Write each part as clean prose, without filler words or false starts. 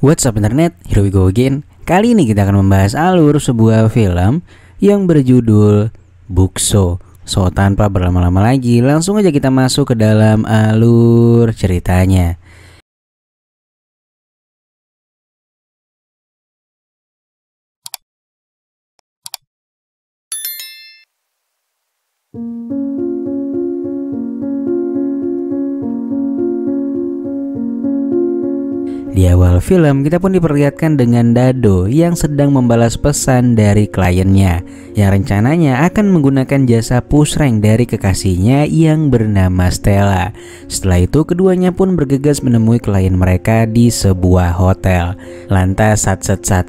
What's up internet, here we go again. Kali ini kita akan membahas alur sebuah film yang berjudul Bukso. So tanpa berlama-lama lagi, langsung aja kita masuk ke dalam alur ceritanya. Di awal film kita pun diperlihatkan dengan Dado yang sedang membalas pesan dari kliennya yang rencananya akan menggunakan jasa push rank dari kekasihnya yang bernama Stella. Setelah itu keduanya pun bergegas menemui klien mereka di sebuah hotel. Lantas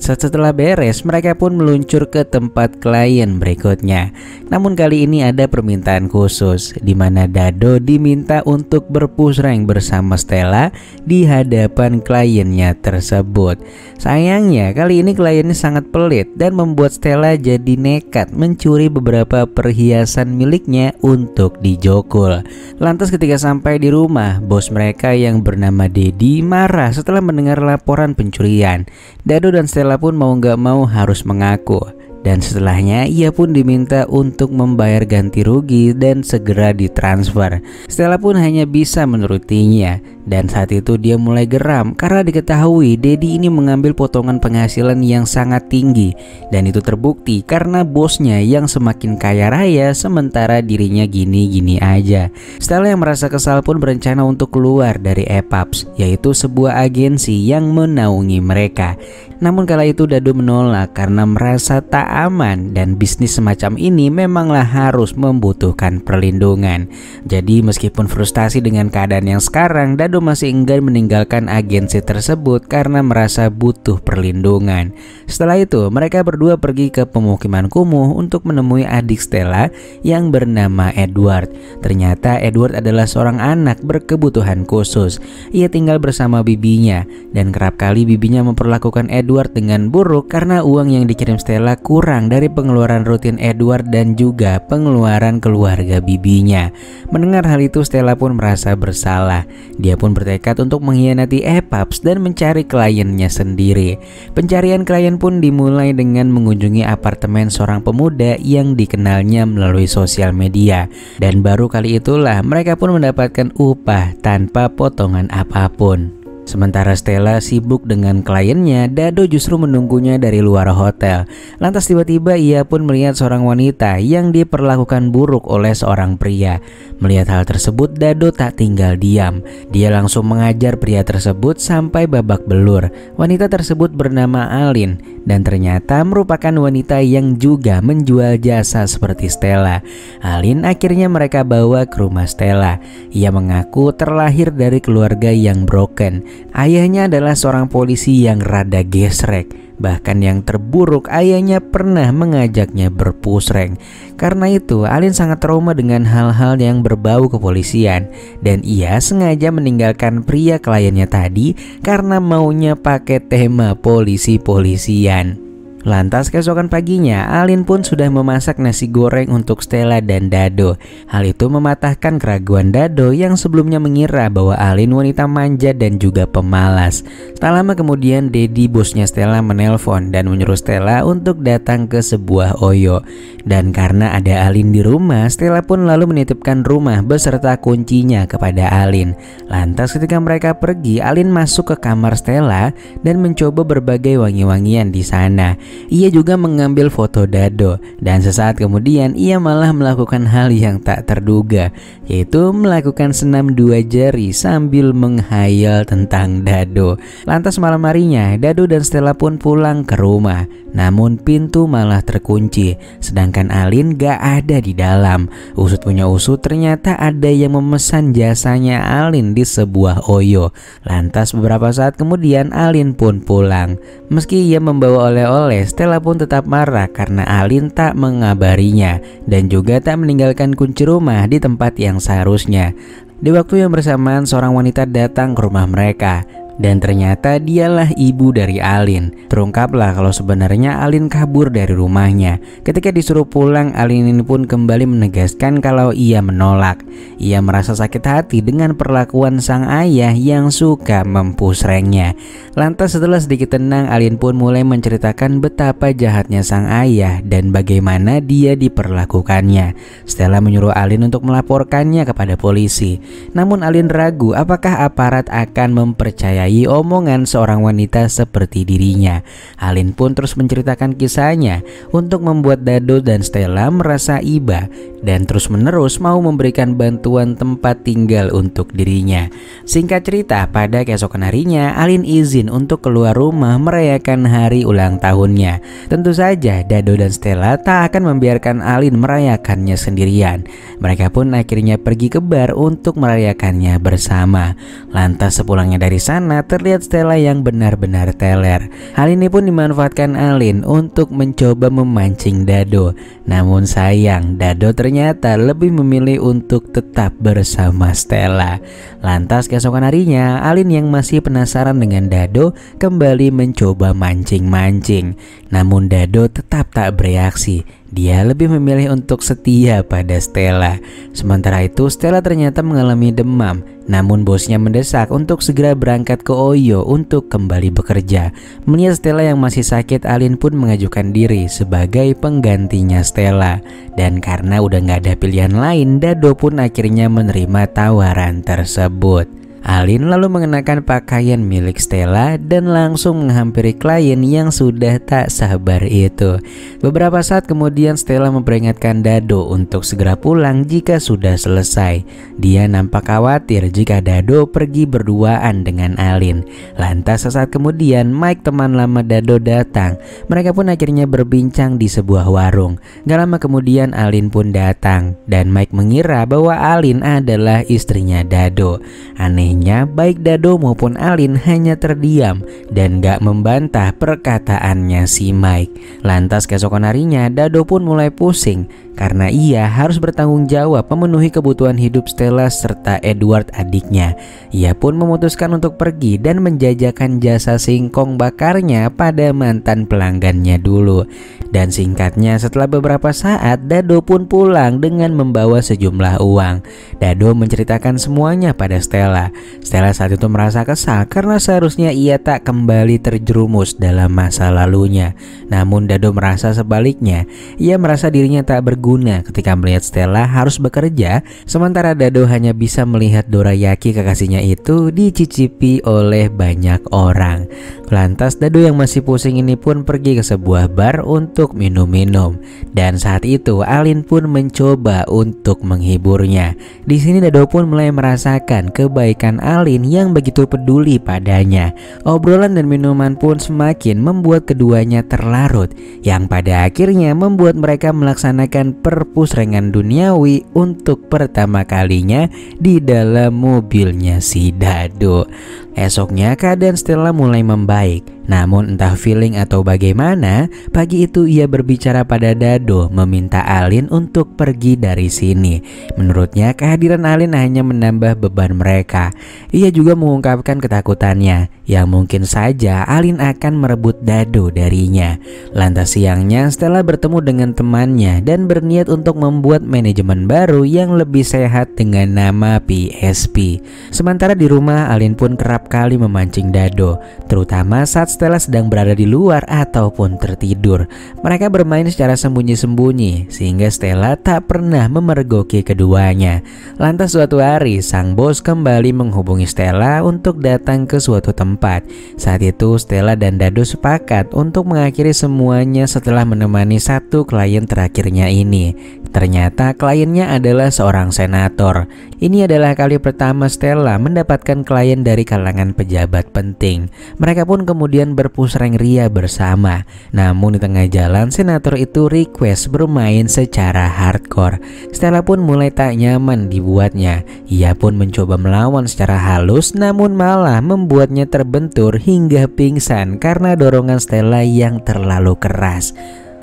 setelah beres mereka pun meluncur ke tempat klien berikutnya. Namun kali ini ada permintaan khusus di mana Dado diminta untuk berpush rank bersama Stella di hadapan kliennya tersebut. Sayangnya kali ini kliennya sangat pelit dan membuat Stella jadi nekat mencuri beberapa perhiasan miliknya untuk dijokul. Lantas ketika sampai di rumah, bos mereka yang bernama Dedi marah setelah mendengar laporan pencurian. Dado dan Stella pun mau gak mau harus mengaku. Dan setelahnya ia pun diminta untuk membayar ganti rugi dan segera ditransfer. Stella pun hanya bisa menurutinya. Dan saat itu dia mulai geram karena diketahui Dedi ini mengambil potongan penghasilan yang sangat tinggi. Dan itu terbukti karena bosnya yang semakin kaya raya sementara dirinya gini-gini aja. Stella yang merasa kesal pun berencana untuk keluar dari EPAPS, yaitu sebuah agensi yang menaungi mereka. Namun kala itu Dado menolak karena merasa tak aman dan bisnis semacam ini memanglah harus membutuhkan perlindungan. Jadi meskipun frustasi dengan keadaan yang sekarang, Dado masih enggan meninggalkan agensi tersebut karena merasa butuh perlindungan. Setelah itu mereka berdua pergi ke pemukiman kumuh untuk menemui adik Stella yang bernama Edward. Ternyata Edward adalah seorang anak berkebutuhan khusus. Ia tinggal bersama bibinya dan kerap kali bibinya memperlakukan Edward dengan buruk karena uang yang dikirim Stella kurang dari pengeluaran rutin Edward dan juga pengeluaran keluarga bibinya. Mendengar hal itu Stella pun merasa bersalah. Dia pun bertekad untuk mengkhianati EPAPS dan mencari kliennya sendiri. Pencarian klien pun dimulai dengan mengunjungi apartemen seorang pemuda yang dikenalnya melalui sosial media. Dan baru kali itulah mereka pun mendapatkan upah tanpa potongan apapun. Sementara Stella sibuk dengan kliennya, Dado justru menunggunya dari luar hotel. Lantas tiba-tiba ia pun melihat seorang wanita yang diperlakukan buruk oleh seorang pria. Melihat hal tersebut, Dado tak tinggal diam. Dia langsung mengajar pria tersebut sampai babak belur. Wanita tersebut bernama Alin dan ternyata merupakan wanita yang juga menjual jasa seperti Stella. Alin akhirnya mereka bawa ke rumah Stella. Ia mengaku terlahir dari keluarga yang broken. Ayahnya adalah seorang polisi yang rada gesrek. Bahkan yang terburuk, ayahnya pernah mengajaknya berpush rank. Karena itu Alin sangat trauma dengan hal-hal yang berbau kepolisian. Dan ia sengaja meninggalkan pria kliennya tadi karena maunya pakai tema polisi-polisian. Lantas keesokan paginya Alin pun sudah memasak nasi goreng untuk Stella dan Dado. Hal itu mematahkan keraguan Dado yang sebelumnya mengira bahwa Alin wanita manja dan juga pemalas. Tak lama kemudian Dedi bosnya Stella menelpon dan menyuruh Stella untuk datang ke sebuah OYO. Dan karena ada Alin di rumah, Stella pun lalu menitipkan rumah beserta kuncinya kepada Alin. Lantas ketika mereka pergi, Alin masuk ke kamar Stella dan mencoba berbagai wangi-wangian di sana. Ia juga mengambil foto Dado dan sesaat kemudian ia malah melakukan hal yang tak terduga, yaitu melakukan senam dua jari sambil menghayal tentang Dado. Lantas malam harinya Dado dan Stella pun pulang ke rumah. Namun pintu malah terkunci, sedangkan Alin gak ada di dalam. Usut punya usut, ternyata ada yang memesan jasanya Alin di sebuah OYO. Lantas beberapa saat kemudian Alin pun pulang. Meski ia membawa oleh-oleh, Stella pun tetap marah karena Alin tak mengabarinya dan juga tak meninggalkan kunci rumah di tempat yang seharusnya. Di waktu yang bersamaan seorang wanita datang ke rumah mereka. Dan ternyata dialah ibu dari Alin. Terungkaplah kalau sebenarnya Alin kabur dari rumahnya. Ketika disuruh pulang, Alin ini pun kembali menegaskan kalau ia menolak. Ia merasa sakit hati dengan perlakuan sang ayah yang suka mempusrengnya. Lantas setelah sedikit tenang, Alin pun mulai menceritakan betapa jahatnya sang ayah dan bagaimana dia diperlakukannya. Stella menyuruh Alin untuk melaporkannya kepada polisi. Namun Alin ragu apakah aparat akan mempercayai omongan seorang wanita seperti dirinya. Alin pun terus menceritakan kisahnya untuk membuat Dado dan Stella merasa iba dan terus-menerus mau memberikan bantuan tempat tinggal untuk dirinya. Singkat cerita, pada keesokan harinya Alin izin untuk keluar rumah merayakan hari ulang tahunnya. Tentu saja Dado dan Stella tak akan membiarkan Alin merayakannya sendirian. Mereka pun akhirnya pergi ke bar untuk merayakannya bersama. Lantas sepulangnya dari sana, terlihat Stella yang benar-benar teler. Hal ini pun dimanfaatkan Alin untuk mencoba memancing Dado. Namun sayang, Dado ternyata lebih memilih untuk tetap bersama Stella. Lantas keesokan harinya, Alin yang masih penasaran dengan Dado kembali mencoba mancing-mancing. Namun Dado tetap tak bereaksi. Dia lebih memilih untuk setia pada Stella. Sementara itu Stella ternyata mengalami demam. Namun bosnya mendesak untuk segera berangkat ke Oyo untuk kembali bekerja. Melihat Stella yang masih sakit, Alin pun mengajukan diri sebagai penggantinya Stella. Dan karena udah gak ada pilihan lain, Dado pun akhirnya menerima tawaran tersebut. Alin lalu mengenakan pakaian milik Stella dan langsung menghampiri klien yang sudah tak sabar itu. Beberapa saat kemudian Stella memperingatkan Dado untuk segera pulang jika sudah selesai. Dia nampak khawatir jika Dado pergi berduaan dengan Alin. Lantas sesaat kemudian Mike, teman lama Dado, datang. Mereka pun akhirnya berbincang di sebuah warung. Gak lama kemudian Alin pun datang dan Mike mengira bahwa Alin adalah istrinya Dado. Anehnya, baik Dado maupun Alin hanya terdiam dan gak membantah perkataannya si Mike. Lantas keesokan harinya Dado pun mulai pusing karena ia harus bertanggung jawab memenuhi kebutuhan hidup Stella serta Edward adiknya. Ia pun memutuskan untuk pergi dan menjajakan jasa singkong bakarnya pada mantan pelanggannya dulu. Dan singkatnya, setelah beberapa saat Dado pun pulang dengan membawa sejumlah uang. Dado menceritakan semuanya pada Stella. Stella saat itu merasa kesal karena seharusnya ia tak kembali terjerumus dalam masa lalunya. Namun Dado merasa sebaliknya. Ia merasa dirinya tak berguna ketika melihat Stella harus bekerja, sementara Dado hanya bisa melihat Dorayaki kekasihnya itu dicicipi oleh banyak orang. Lantas Dado yang masih pusing ini pun pergi ke sebuah bar untuk minum-minum. Dan saat itu Alin pun mencoba untuk menghiburnya. Di sini Dado pun mulai merasakan kebaikan Alin yang begitu peduli padanya. Obrolan dan minuman pun semakin membuat keduanya terlarut, yang pada akhirnya membuat mereka melaksanakan perpusrengan duniawi untuk pertama kalinya di dalam mobilnya si Dado. Esoknya keadaan Stella mulai membaik. Namun entah feeling atau bagaimana, pagi itu ia berbicara pada Dado meminta Alin untuk pergi dari sini. Menurutnya kehadiran Alin hanya menambah beban mereka. Ia juga mengungkapkan ketakutannya yang mungkin saja Alin akan merebut Dado darinya. Lantas siangnya Stella bertemu dengan temannya dan berniat untuk membuat manajemen baru yang lebih sehat dengan nama PSP. Sementara di rumah Alin pun kerap kali memancing Dado, terutama saat Stella sedang berada di luar ataupun tertidur. Mereka bermain secara sembunyi-sembunyi sehingga Stella tak pernah memergoki keduanya. Lantas suatu hari sang bos kembali menghubungi Stella untuk datang ke suatu tempat. Saat itu Stella dan Dado sepakat untuk mengakhiri semuanya setelah menemani satu klien terakhirnya ini. Ternyata kliennya adalah seorang senator. Ini adalah kali pertama Stella mendapatkan klien dari kalangan pejabat penting. Mereka pun kemudian berpusreng ria bersama. Namun di tengah jalan senator itu request bermain secara hardcore. Stella pun mulai tak nyaman dibuatnya. Ia pun mencoba melawan secara halus, namun malah membuatnya terbentur hingga pingsan karena dorongan Stella yang terlalu keras.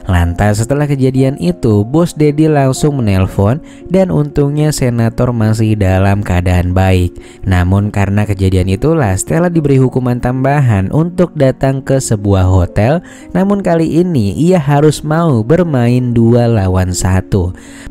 Lantas setelah kejadian itu, bos Dedi langsung menelpon dan untungnya senator masih dalam keadaan baik. Namun karena kejadian itulah Stella diberi hukuman tambahan untuk datang ke sebuah hotel. Namun kali ini ia harus mau bermain 2 lawan 1.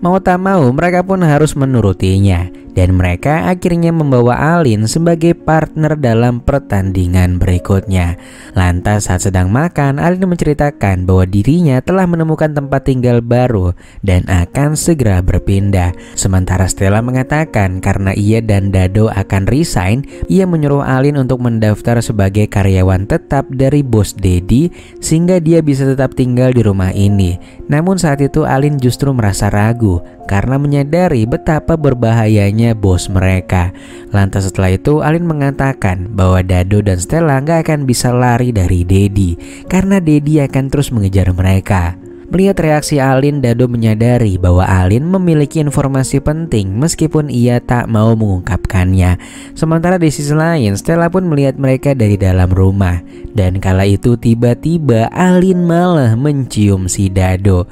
Mau tak mau mereka pun harus menurutinya. Dan mereka akhirnya membawa Alin sebagai partner dalam pertandingan berikutnya. Lantas saat sedang makan, Alin menceritakan bahwa dirinya telah menemukan tempat tinggal baru dan akan segera berpindah. Sementara Stella mengatakan karena ia dan Dado akan resign, ia menyuruh Alin untuk mendaftar sebagai karyawan tetap dari bos Dedi sehingga dia bisa tetap tinggal di rumah ini. Namun saat itu Alin justru merasa ragu karena menyadari betapa berbahayanya bos mereka. Lantas setelah itu Alin mengatakan bahwa Dado dan Stella gak akan bisa lari dari Dedi karena Dedi akan terus mengejar mereka. Melihat reaksi Alin, Dado menyadari bahwa Alin memiliki informasi penting meskipun ia tak mau mengungkapkannya. Sementara di sisi lain, Stella pun melihat mereka dari dalam rumah. Dan kala itu tiba-tiba Alin malah mencium si Dado.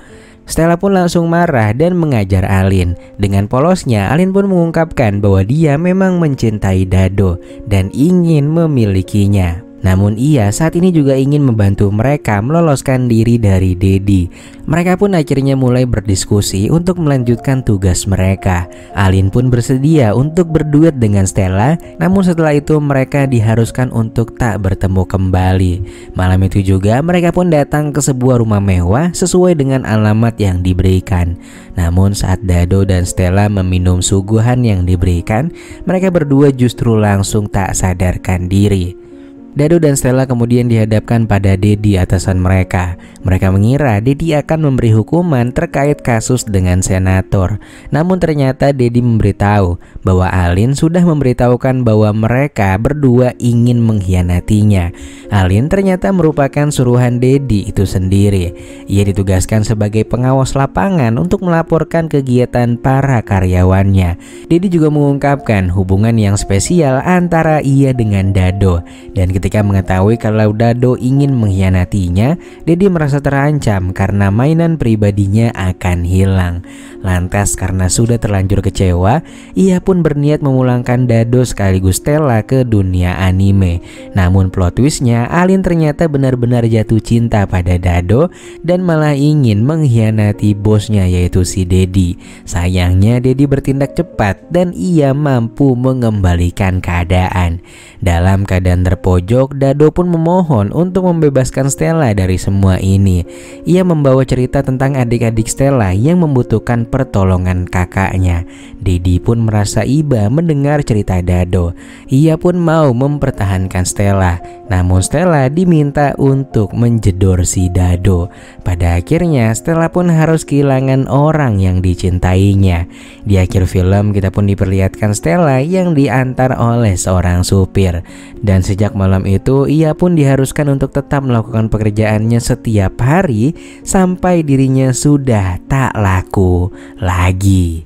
Stella pun langsung marah dan mengajar Alin. Dengan polosnya, Alin pun mengungkapkan bahwa dia memang mencintai Dado dan ingin memilikinya. Namun ia saat ini juga ingin membantu mereka meloloskan diri dari Dedi. Mereka pun akhirnya mulai berdiskusi untuk melanjutkan tugas mereka. Alin pun bersedia untuk berduet dengan Stella. Namun setelah itu mereka diharuskan untuk tak bertemu kembali. Malam itu juga mereka pun datang ke sebuah rumah mewah sesuai dengan alamat yang diberikan. Namun saat Dado dan Stella meminum suguhan yang diberikan, mereka berdua justru langsung tak sadarkan diri. Dado dan Stella kemudian dihadapkan pada Dedi atasan mereka. Mereka mengira Dedi akan memberi hukuman terkait kasus dengan senator. Namun ternyata Dedi memberitahu bahwa Alin sudah memberitahukan bahwa mereka berdua ingin mengkhianatinya. Alin ternyata merupakan suruhan Dedi itu sendiri. Ia ditugaskan sebagai pengawas lapangan untuk melaporkan kegiatan para karyawannya. Dedi juga mengungkapkan hubungan yang spesial antara ia dengan Dado. Dan ketika mengetahui kalau Dado ingin mengkhianatinya, Dedi merasa terancam karena mainan pribadinya akan hilang. Lantas karena sudah terlanjur kecewa, ia pun berniat memulangkan Dado sekaligus Stella ke dunia anime. Namun plot twistnya, Alin ternyata benar-benar jatuh cinta pada Dado dan malah ingin mengkhianati bosnya yaitu si Dedi. Sayangnya Dedi bertindak cepat dan ia mampu mengembalikan keadaan. Dalam keadaan terpojok, Dado pun memohon untuk membebaskan Stella dari semua ini. Ia membawa cerita tentang adik-adik Stella yang membutuhkan pertolongan kakaknya. Dedi pun merasa iba mendengar cerita Dado. Ia pun mau mempertahankan Stella. Namun Stella diminta untuk menjedor si Dado. Pada akhirnya Stella pun harus kehilangan orang yang dicintainya. Di akhir film kita pun diperlihatkan Stella yang diantar oleh seorang supir. Dan sejak malam itu ia pun diharuskan untuk tetap melakukan pekerjaannya setiap hari sampai dirinya sudah tak laku lagi.